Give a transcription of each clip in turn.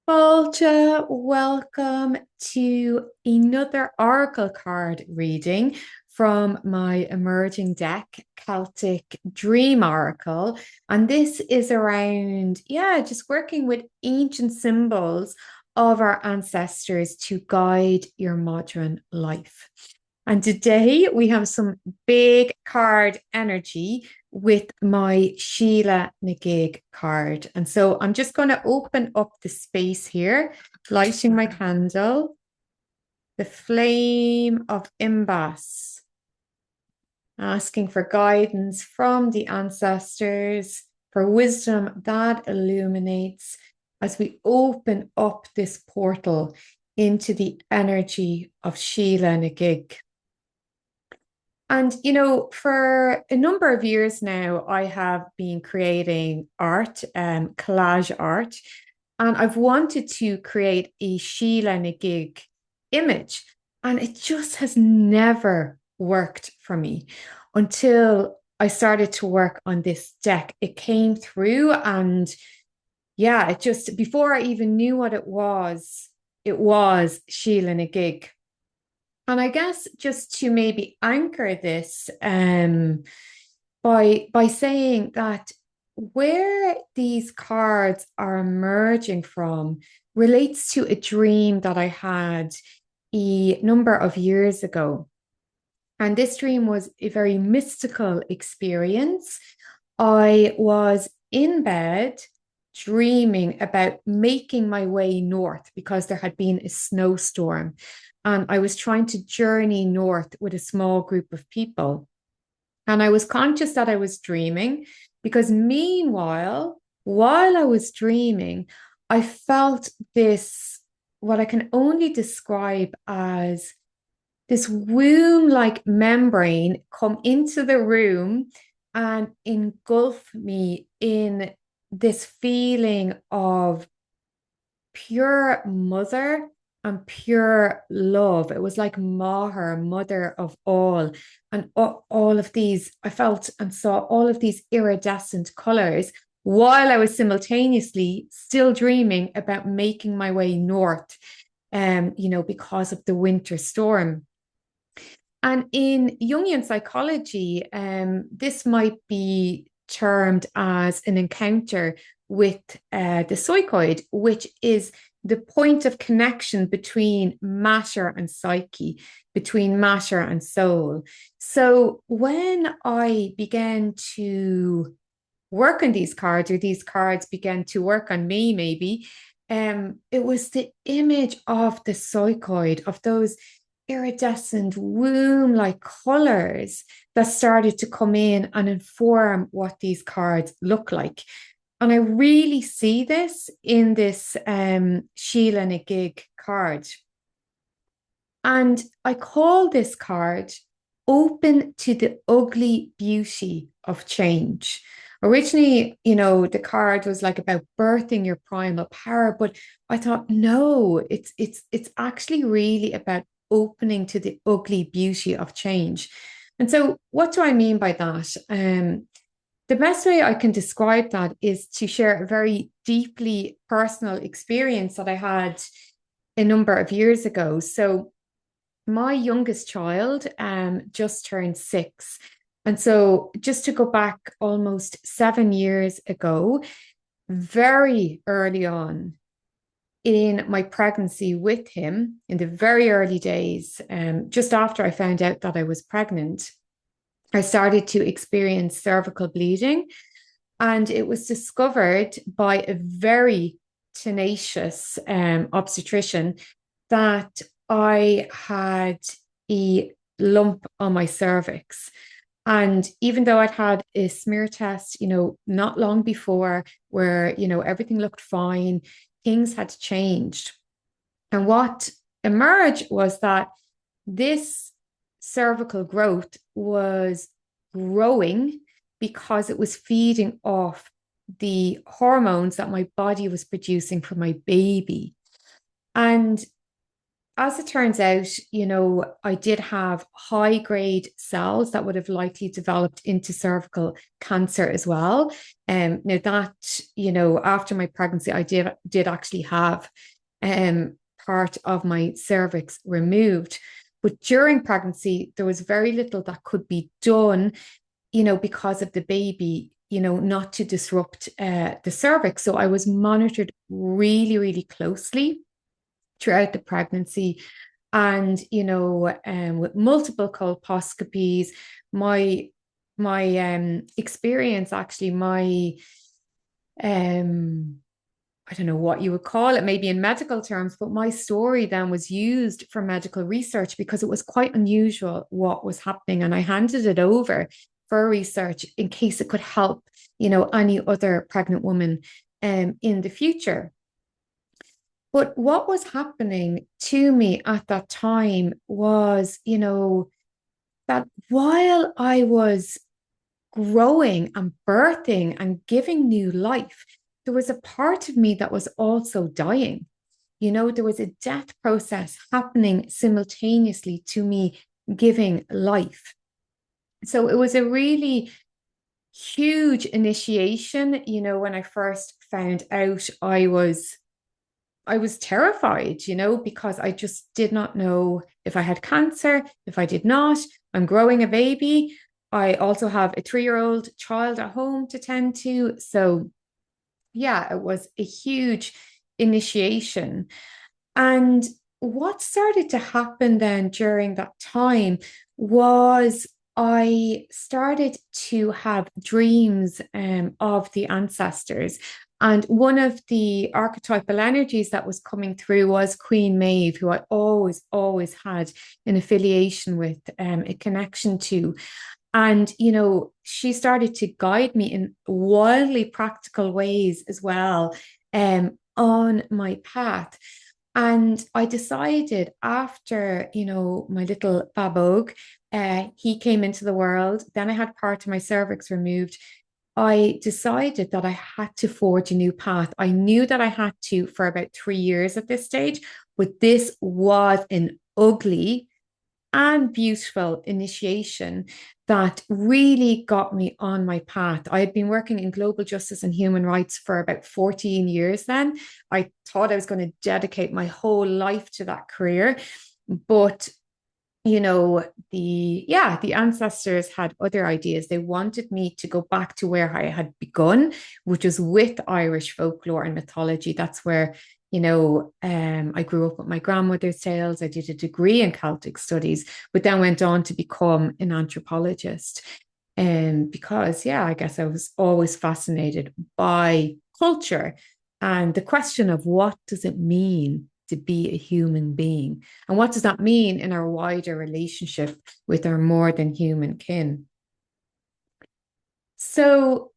Balcha, welcome to another Oracle card reading from my emerging deck, Celtic Dream Oracle. And this is around, just working with ancient symbols of our ancestors to guide your modern life. And today we have some big card energy with my Sheela Nagig card. And so I'm just going to open up the space here, lighting my candle, the flame of Imbas, asking for guidance from the ancestors, for wisdom that illuminates as we open up this portal into the energy of Sheela Nagig. And, for a number of years now, I have been creating art, collage art, and I've wanted to create a Sheela Nagig image, and it just has never worked for me until I started to work on this deck. It came through, and yeah, it just, before I even knew what it was Sheela Nagig. And I guess just to maybe anchor this by saying that where these cards are emerging from relates to a dream that I had a number of years ago. And this dream was a very mystical experience. I was in bed dreaming about making my way north because there had been a snowstorm. And I was trying to journey north with a small group of people. And I was conscious that I was dreaming because meanwhile, while I was dreaming, I felt this, what I can only describe as this womb-like membrane come into the room and engulf me in this feeling of pure mother and pure love. It was like Maher, mother of all. And all of these, I felt and saw all of these iridescent colors while I was simultaneously still dreaming about making my way north, because of the winter storm. And in Jungian psychology, this might be termed as an encounter with the psychoid, which is the point of connection between matter and psyche, between matter and soul. So when I began to work on these cards, or these cards began to work on me, maybe, it was the image of the psychoid, of those iridescent womb-like colors that started to come in and inform what these cards look like. And I really see this in this Sheela Nagig card. And I call this card Open to the Ugly Beauty of Change. Originally, the card was like about birthing your primal power, but I thought, no, it's actually really about opening to the ugly beauty of change. And so, what do I mean by that? The best way I can describe that is to share a very deeply personal experience that I had a number of years ago. So, my youngest child just turned 6. And so, just to go back almost 7 years ago, very early on in my pregnancy with him, in the very early days, just after I found out that I was pregnant, I started to experience cervical bleeding. And it was discovered by a very tenacious obstetrician that I had a lump on my cervix. And even though I'd had a smear test, not long before where, everything looked fine, things had changed. And what emerged was that this cervical growth was growing because it was feeding off the hormones that my body was producing for my baby. And as it turns out, I did have high grade cells that would have likely developed into cervical cancer as well. Now that, after my pregnancy, I did actually have part of my cervix removed. But during pregnancy, there was very little that could be done, because of the baby, not to disrupt the cervix. So I was monitored really, really closely throughout the pregnancy. And, with multiple colposcopies, my experience actually, um I don't know what you would call it, maybe in medical terms, but my story then was used for medical research because it was quite unusual what was happening. And I handed it over for research in case it could help, any other pregnant woman in the future. But what was happening to me at that time was, that while I was growing and birthing and giving new life, there was a part of me that was also dying. There was a death process happening simultaneously to me giving life. So it was a really huge initiation. When I first found out, I was terrified, because I just did not know if I had cancer, if I did not. I'm growing a baby. I also have a 3-year-old child at home to tend to. So, yeah, it was a huge initiation. And what started to happen then during that time was I started to have dreams of the ancestors. And one of the archetypal energies that was coming through was Queen Maeve, who I always, always had an affiliation with, a connection to. And, she started to guide me in wildly practical ways as well, on my path. And I decided after, my little babog, he came into the world, then I had part of my cervix removed. I decided that I had to forge a new path. I knew that I had to for about 3 years at this stage, but this was an ugly and beautiful initiation that really got me on my path. I had been working in global justice and human rights for about 14 years then. I thought I was going to dedicate my whole life to that career. But the ancestors had other ideas. They wanted me to go back to where I had begun, which was with Irish folklore and mythology. That's where, I grew up with my grandmother's tales. I did a degree in Celtic studies, but then went on to become an anthropologist. And because, yeah, I guess I was always fascinated by culture and the question of what does it mean to be a human being? And what does that mean in our wider relationship with our more than human kin? So,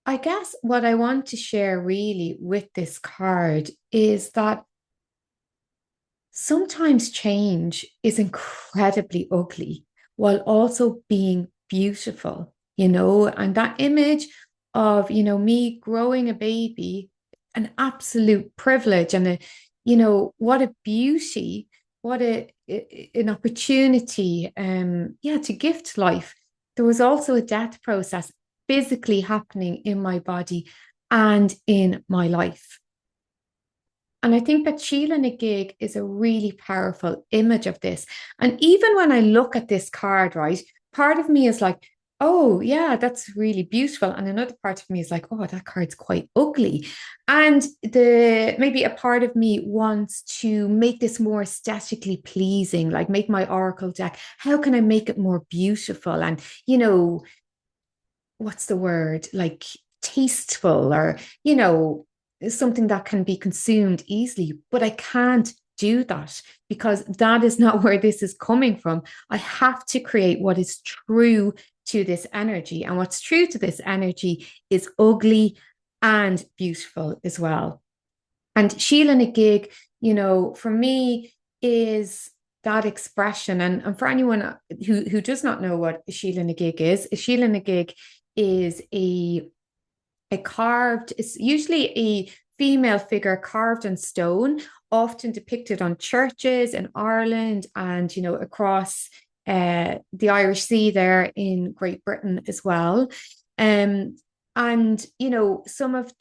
I guess what I want to share really with this card is that sometimes change is incredibly ugly while also being beautiful, and that image of, me growing a baby, an absolute privilege and what a beauty, what an opportunity, yeah, to gift life. There was also a death process physically happening in my body and in my life. And I think that Sheela Gig is a really powerful image of this. And even when I look at this card, right, part of me is like, oh, yeah, that's really beautiful. And another part of me is like, oh, that card's quite ugly. And maybe a part of me wants to make this more aesthetically pleasing, like make my oracle deck. How can I make it more beautiful? And, what's the word? Like tasteful or, something that can be consumed easily. But I can't do that because that is not where this is coming from. I have to create what is true to this energy. And what's true to this energy is ugly and beautiful as well. And Sheela Gig, for me, is that expression. And for anyone who does not know what Sheela Gig is, Sheela Gig is a carved, it's usually a female figure carved in stone often depicted on churches in Ireland and, across the Irish Sea there in Great Britain as well. Um, and, some of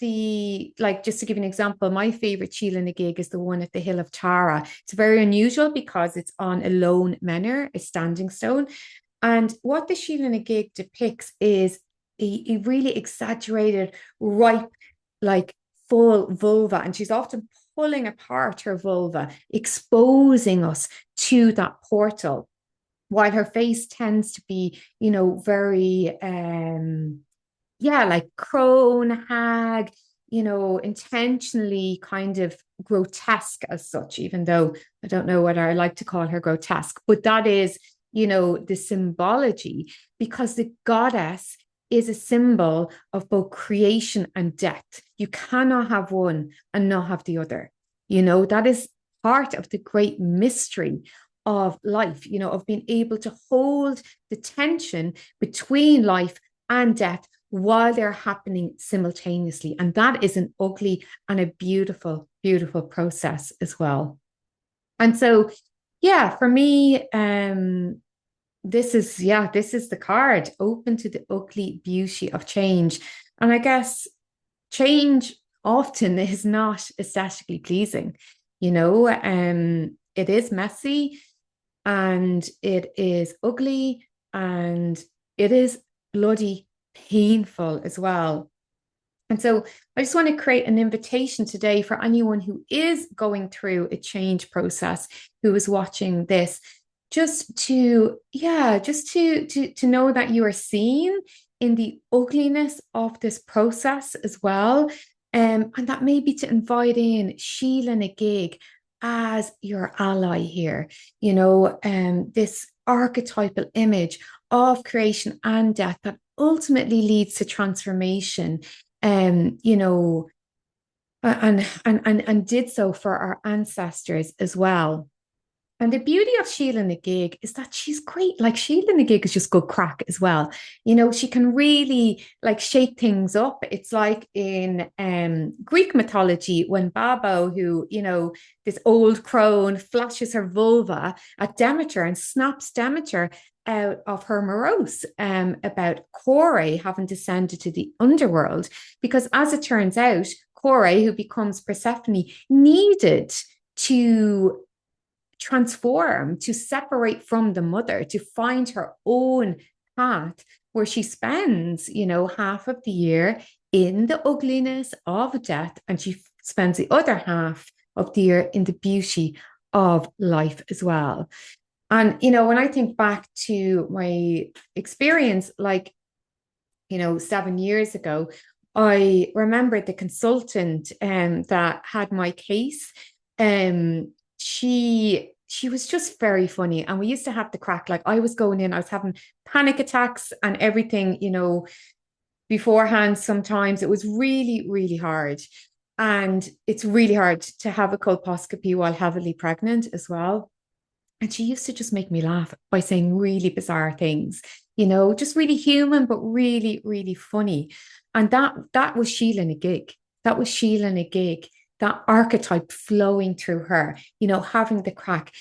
like, just to give you an example, my favorite Sheela gig is the one at the Hill of Tara. It's very unusual because it's on a lone menor, a standing stone. And what the Sheela gig depicts is a really exaggerated, ripe, like full vulva. And she's often pulling apart her vulva, exposing us to that portal, while her face tends to be, very yeah, like crone, hag, intentionally kind of grotesque as such, even though I don't know whether I like to call her grotesque, but that is, the symbology, because the goddess is a symbol of both creation and death. You cannot have one and not have the other. That is part of the great mystery of life, of being able to hold the tension between life and death while they're happening simultaneously. And that is an ugly and a beautiful, beautiful process as well. And so, yeah, for me, this is the card, open to the ugly beauty of change. And I guess change often is not aesthetically pleasing, it is messy and it is ugly and it is bloody painful as well. And so I just want to create an invitation today for anyone who is going through a change process, who is watching this, just to, yeah, just to know that you are seen in the ugliness of this process as well. And that maybe to invite in Sheela na gig as your ally here, this archetypal image of creation and death that ultimately leads to transformation, and did so for our ancestors as well. And the beauty of Sheela na gig is that she's great. Like Sheela na gig is just good crack as well. She can really like shake things up. It's like in Greek mythology when Babo, who, this old crone, flashes her vulva at Demeter and snaps Demeter out of her morose about Kore having descended to the underworld. Because as it turns out, Kore, who becomes Persephone, needed to transform, to separate from the mother, to find her own path where she spends, half of the year in the ugliness of death, and she spends the other half of the year in the beauty of life as well. And, when I think back to my experience, like, 7 years ago, I remember the consultant that had my case. She was just very funny, and we used to have the crack. Like I was going in, I was having panic attacks and everything, beforehand. Sometimes it was really, really hard, and it's really hard to have a colposcopy while heavily pregnant as well. And she used to just make me laugh by saying really bizarre things, just really human, but really, really funny. And that was Sheela na gig. That was Sheela na gig. That archetype flowing through her, having the crack,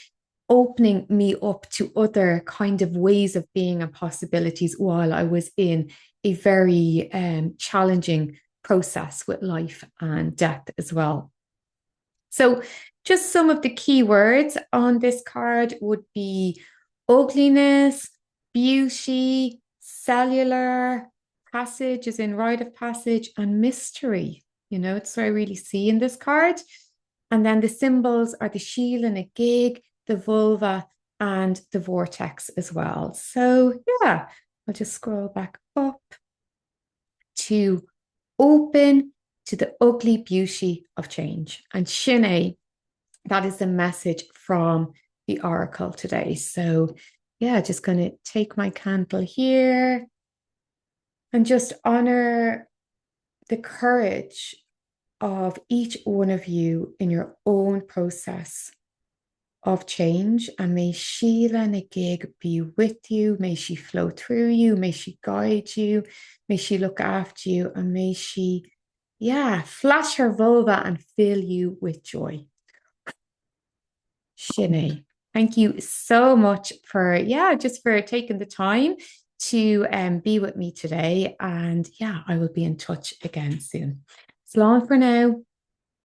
opening me up to other kind of ways of being and possibilities while I was in a very challenging process with life and death as well. So, just some of the key words on this card would be ugliness, beauty, cellular, passage is in rite of passage, and mystery. It's what I really see in this card. And then the symbols are the Sheela na gig, the vulva, and the vortex as well. So, yeah, I'll just scroll back up to open to the ugly beauty of change. And Shine, that is the message from the oracle today. So, yeah, just going to take my candle here and just honor the courage of each one of you in your own process of change. And may Sheela na gig be with you. May she flow through you. May she guide you. May she look after you. And may she, yeah, flash her vulva and fill you with joy. Shini, thank you so much for, yeah, just for taking the time to be with me today. And yeah, I will be in touch again soon. So long for now.